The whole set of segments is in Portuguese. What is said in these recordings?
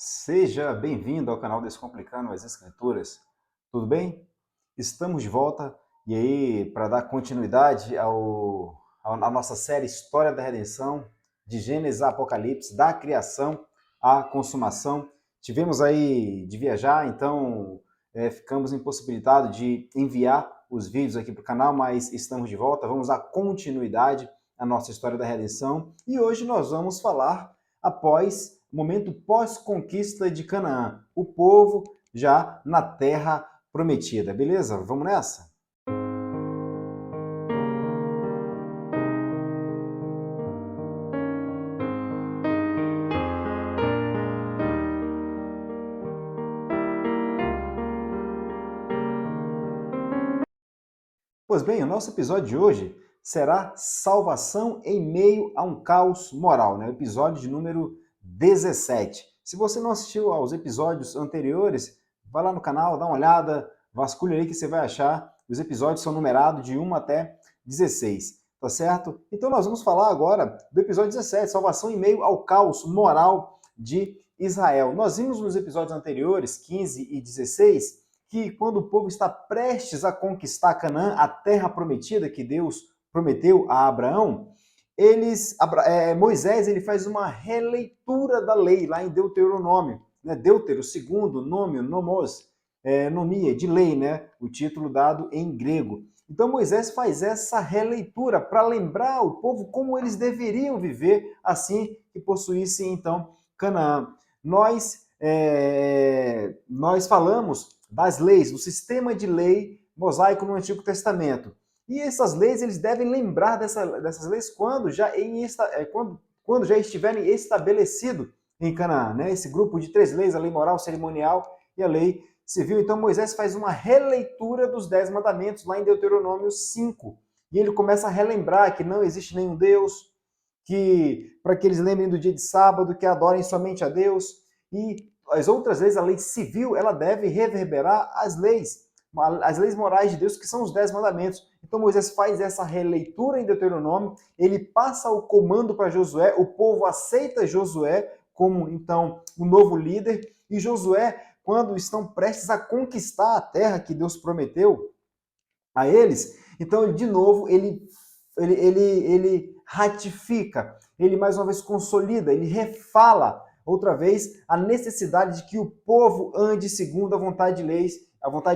Seja bem-vindo ao canal Descomplicando as Escrituras. Tudo bem? Estamos de volta e aí para dar continuidade à nossa série História da Redenção, de Gênesis a Apocalipse, da criação à consumação. Tivemos aí de viajar, então ficamos impossibilitados de enviar os vídeos aqui para o canal, mas estamos de volta. Vamos dar continuidade à nossa História da Redenção e hoje nós vamos falar após o momento pós-conquista de Canaã, o povo já na terra prometida. Beleza? Vamos nessa? Pois bem, o nosso episódio de hoje será Salvação em meio a um caos moral, né? O episódio de número 17. Se você não assistiu aos episódios anteriores, vai lá no canal, dá uma olhada, vasculha aí que você vai achar. Os episódios são numerados de 1 até 16, tá certo? Então nós vamos falar agora do episódio 17, Salvação em meio ao caos moral de Israel. Nós vimos nos episódios anteriores, 15 e 16, que quando o povo está prestes a conquistar Canaã, a terra prometida que Deus prometeu a Abraão, Moisés ele faz uma releitura da lei lá em Deuteronômio, né? Deutero, segundo, nome, nomos, nomia, de lei, né? O título dado em grego. Então Moisés faz essa releitura para lembrar o povo como eles deveriam viver assim que possuíssem então Canaã. Nós falamos das leis, do sistema de lei mosaico no Antigo Testamento. E essas leis, eles devem lembrar dessas leis quando já estiverem estabelecido em Canaã, né? Esse grupo de 3 leis, a lei moral, cerimonial e a lei civil. Então Moisés faz uma releitura dos 10 mandamentos lá em Deuteronômio 5. E ele começa a relembrar que não existe nenhum Deus, que para que eles lembrem do dia de sábado, que adorem somente a Deus. E as outras leis, a lei civil, ela deve reverberar as leis morais de Deus, que são os 10 mandamentos. Então Moisés faz essa releitura em Deuteronômio, ele passa o comando para Josué, o povo aceita Josué como, então, o novo líder, e Josué, quando estão prestes a conquistar a terra que Deus prometeu a eles, então, de novo, ele ratifica, ele mais uma vez consolida, ele refala outra vez a necessidade de que o povo ande segundo a vontade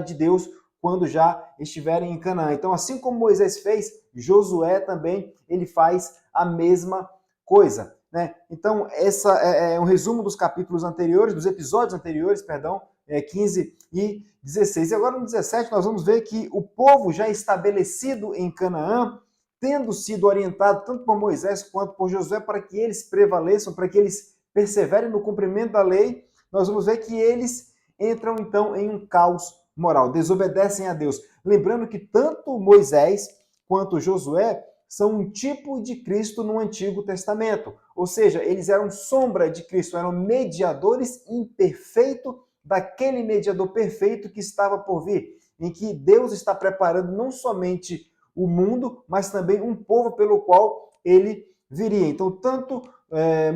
de Deus, quando já estiverem em Canaã. Então, assim como Moisés fez, Josué também ele faz a mesma coisa, né? Então, essa é um resumo dos capítulos anteriores, dos episódios anteriores, perdão, 15 e 16. E agora no 17 nós vamos ver que o povo já estabelecido em Canaã, tendo sido orientado tanto por Moisés quanto por Josué para que eles prevaleçam, para que eles perseverem no cumprimento da lei, nós vamos ver que eles entram então em um caos moral, desobedecem a Deus. Lembrando que tanto Moisés quanto Josué são um tipo de Cristo no Antigo Testamento, ou seja, eles eram sombra de Cristo, eram mediadores imperfeitos daquele mediador perfeito que estava por vir, em que Deus está preparando não somente o mundo, mas também um povo pelo qual ele viria. Então, tanto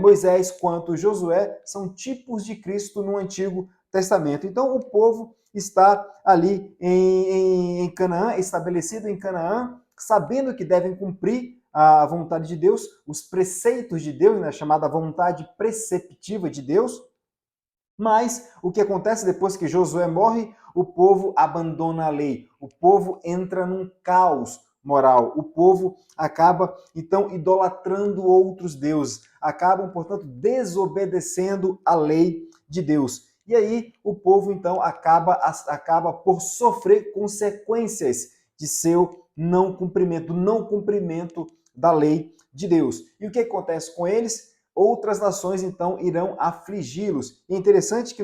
Moisés quanto Josué são tipos de Cristo no Antigo Testamento. Então, o povo está ali em Canaã, estabelecido em Canaã, sabendo que devem cumprir a vontade de Deus, os preceitos de Deus, né, chamada vontade preceptiva de Deus. Mas o que acontece depois que Josué morre? O povo abandona a lei, o povo entra num caos moral, o povo acaba então idolatrando outros deuses, acabam, portanto, desobedecendo a lei de Deus. E aí o povo então acaba por sofrer consequências de seu não cumprimento da lei de Deus. E o que acontece com eles? Outras nações então irão afligi-los. E é interessante que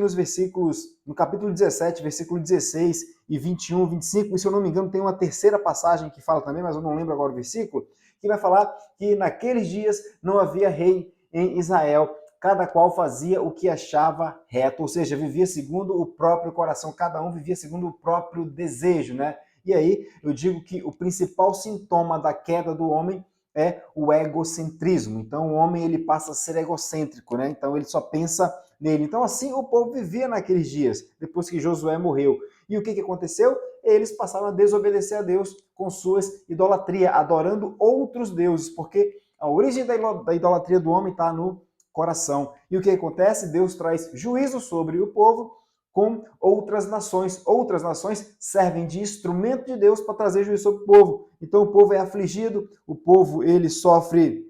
no capítulo 17, versículo 16 e 21, 25, e se eu não me engano tem uma terceira passagem que fala também, mas eu não lembro agora o versículo, que vai falar que naqueles dias não havia rei em Israel, cada qual fazia o que achava reto, ou seja, vivia segundo o próprio coração, cada um vivia segundo o próprio desejo, né? E aí eu digo que o principal sintoma da queda do homem é o egocentrismo. Então o homem ele passa a ser egocêntrico, né? Então ele só pensa nele. Então assim o povo vivia naqueles dias, depois que Josué morreu. E o que aconteceu? Eles passaram a desobedecer a Deus com suas idolatrias, adorando outros deuses, porque a origem da idolatria do homem está no coração. E o que acontece? Deus traz juízo sobre o povo com outras nações. Outras nações servem de instrumento de Deus para trazer juízo sobre o povo. Então o povo é afligido, o povo ele sofre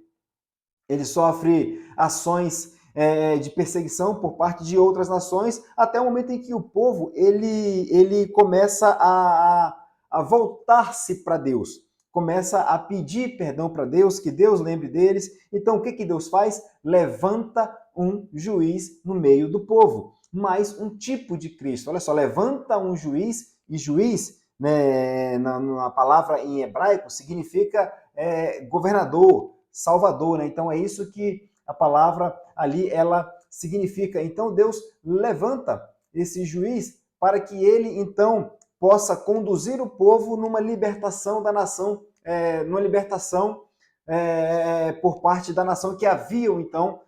ações de perseguição por parte de outras nações, até o momento em que o povo ele começa a voltar-se para Deus, começa a pedir perdão para Deus, que Deus lembre deles. Então o que Deus faz? Levanta um juiz no meio do povo, mais um tipo de Cristo. Olha só, levanta um juiz, e juiz, né, na palavra em hebraico, significa governador, salvador, né? Então é isso que a palavra ali ela significa. Então Deus levanta esse juiz para que ele então possa conduzir o povo numa libertação da nação, numa libertação por parte da nação que haviam então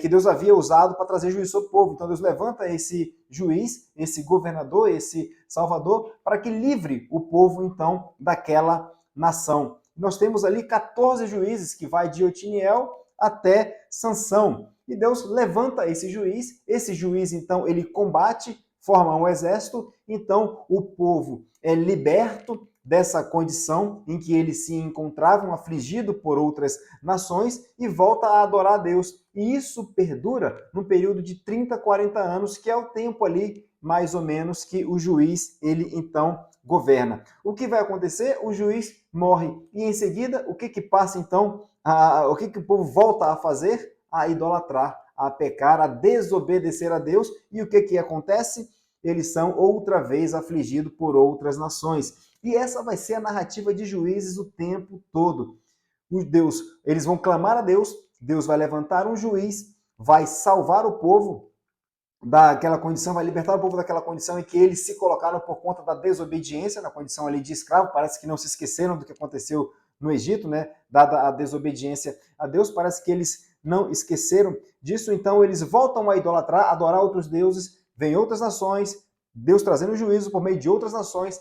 que Deus havia usado para trazer juízo sobre o povo. Então Deus levanta esse juiz, esse governador, esse salvador, para que livre o povo então daquela nação. Nós temos ali 14 juízes que vai de Otiniel até Sansão. E Deus levanta esse juiz então ele combate, forma um exército, então o povo é liberto dessa condição em que eles se encontravam afligido por outras nações e volta a adorar a Deus. E isso perdura num período de 30, 40 anos, que é o tempo ali, mais ou menos, que o juiz, ele então governa. O que vai acontecer? O juiz morre. E em seguida, o que passa então? O que o povo volta a fazer? A idolatrar, a pecar, a desobedecer a Deus. E o que acontece? Eles são outra vez afligidos por outras nações. E essa vai ser a narrativa de Juízes o tempo todo. Eles vão clamar a Deus, Deus vai levantar um juiz, vai salvar o povo daquela condição, vai libertar o povo daquela condição em que eles se colocaram por conta da desobediência, na condição ali de escravo. Parece que não se esqueceram do que aconteceu no Egito, né? Dada a desobediência a Deus, parece que eles não esqueceram disso. Então eles voltam a idolatrar, adorar outros deuses, vêm outras nações, Deus trazendo juízo por meio de outras nações,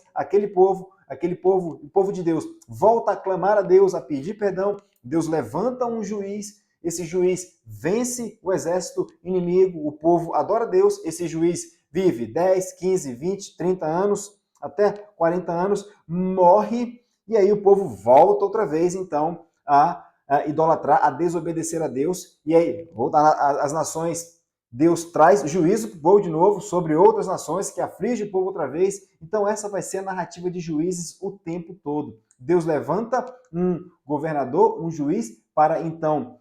o povo de Deus volta a clamar a Deus, a pedir perdão, Deus levanta um juiz, esse juiz vence o exército inimigo, o povo adora Deus, esse juiz vive 10, 15, 20, 30 anos, até 40 anos, morre, e aí o povo volta outra vez, então, a idolatrar, a desobedecer a Deus, e aí, voltar às nações. Deus traz juízo para o povo de novo sobre outras nações que aflige o povo outra vez. Então essa vai ser a narrativa de Juízes o tempo todo. Deus levanta um governador, um juiz, para então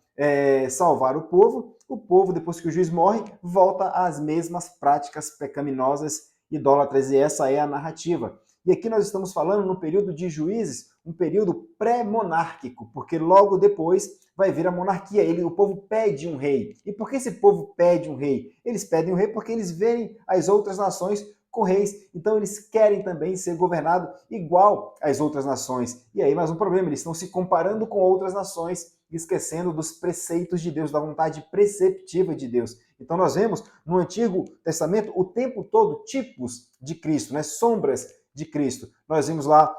salvar o povo. O povo, depois que o juiz morre, volta às mesmas práticas pecaminosas, idólatras, e essa é a narrativa. E aqui nós estamos falando no período de Juízes, um período pré-monárquico, porque logo depois vai vir a monarquia. O povo pede um rei. E por que esse povo pede um rei? Eles pedem um rei porque eles veem as outras nações com reis. Então eles querem também ser governados igual às outras nações. E aí mais um problema, eles estão se comparando com outras nações, esquecendo dos preceitos de Deus, da vontade preceptiva de Deus. Então nós vemos no Antigo Testamento o tempo todo tipos de Cristo, né? Sombras de Cristo. Nós vimos lá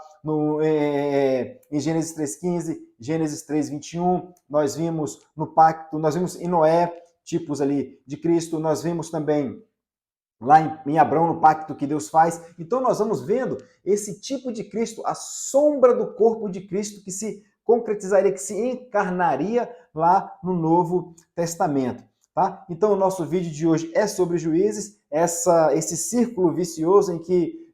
em Gênesis 3,15, Gênesis 3,21, nós vimos no pacto, nós vimos em Noé, tipos ali de Cristo, nós vimos também lá em Abraão, no pacto que Deus faz. Então nós vamos vendo esse tipo de Cristo, a sombra do corpo de Cristo que se concretizaria, que se encarnaria lá no Novo Testamento. Tá? Então o nosso vídeo de hoje é sobre Juízes, esse círculo vicioso em que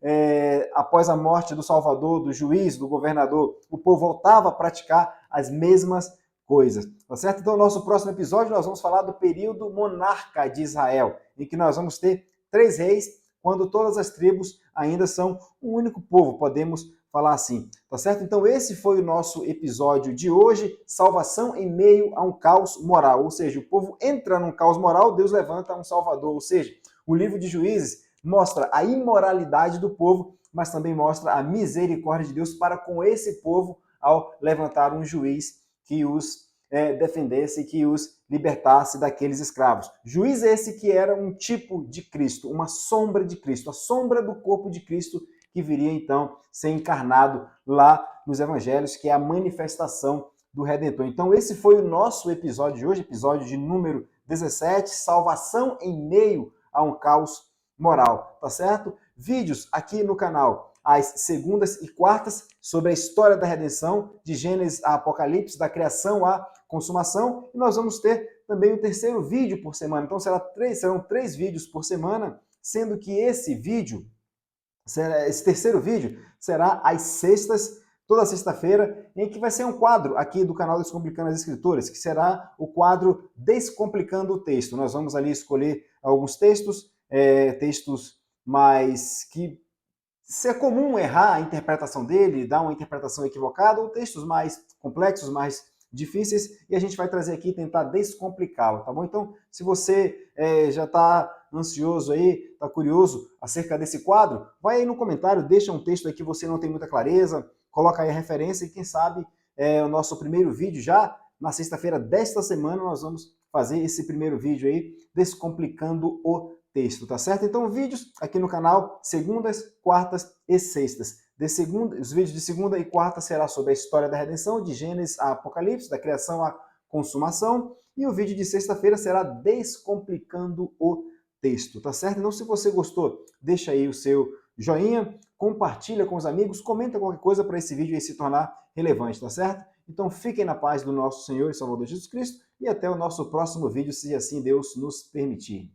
após a morte do Salvador, do juiz, do governador, o povo voltava a praticar as mesmas coisas. Tá certo? Então no nosso próximo episódio nós vamos falar do período monarca de Israel, em que nós vamos ter 3 reis, quando todas as tribos ainda são um único povo, podemos falar assim, tá certo? Então esse foi o nosso episódio de hoje, salvação em meio a um caos moral, ou seja, o povo entra num caos moral, Deus levanta um salvador, ou seja, o livro de Juízes mostra a imoralidade do povo, mas também mostra a misericórdia de Deus para com esse povo ao levantar um juiz que os defendesse, que os libertasse daqueles escravos. Juiz esse que era um tipo de Cristo, uma sombra de Cristo, a sombra do corpo de Cristo que viria então ser encarnado lá nos evangelhos, que é a manifestação do Redentor. Então esse foi o nosso episódio de hoje, episódio de número 17, salvação em meio a um caos moral, tá certo? Vídeos aqui no canal às segundas e quartas sobre a história da redenção, de Gênesis a Apocalipse, da criação à consumação, e nós vamos ter também o terceiro vídeo por semana. Então serão três vídeos por semana, sendo que esse terceiro vídeo será às sextas, toda sexta-feira, em que vai ser um quadro aqui do canal Descomplicando as Escrituras, que será o quadro Descomplicando o Texto. Nós vamos ali escolher alguns textos, textos mais que se é comum errar a interpretação dele, dar uma interpretação equivocada, ou textos mais complexos, mais difíceis, e a gente vai trazer aqui e tentar descomplicá-lo, tá bom? Então, se você já está ansioso aí, está curioso acerca desse quadro, vai aí no comentário, deixa um texto aí que você não tem muita clareza, coloca aí a referência e quem sabe o nosso primeiro vídeo já na sexta-feira desta semana nós vamos fazer esse primeiro vídeo aí, descomplicando o texto, tá certo? Então, vídeos aqui no canal, segundas, quartas e sextas. Os vídeos de segunda e quarta será sobre a história da redenção, de Gênesis a Apocalipse, da criação à consumação, e o vídeo de sexta-feira será descomplicando o texto, tá certo? Então, se você gostou, deixa aí o seu joinha, compartilha com os amigos, comenta qualquer coisa para esse vídeo aí se tornar relevante, tá certo? Então, fiquem na paz do nosso Senhor e Salvador Jesus Cristo, e até o nosso próximo vídeo, se assim Deus nos permitir.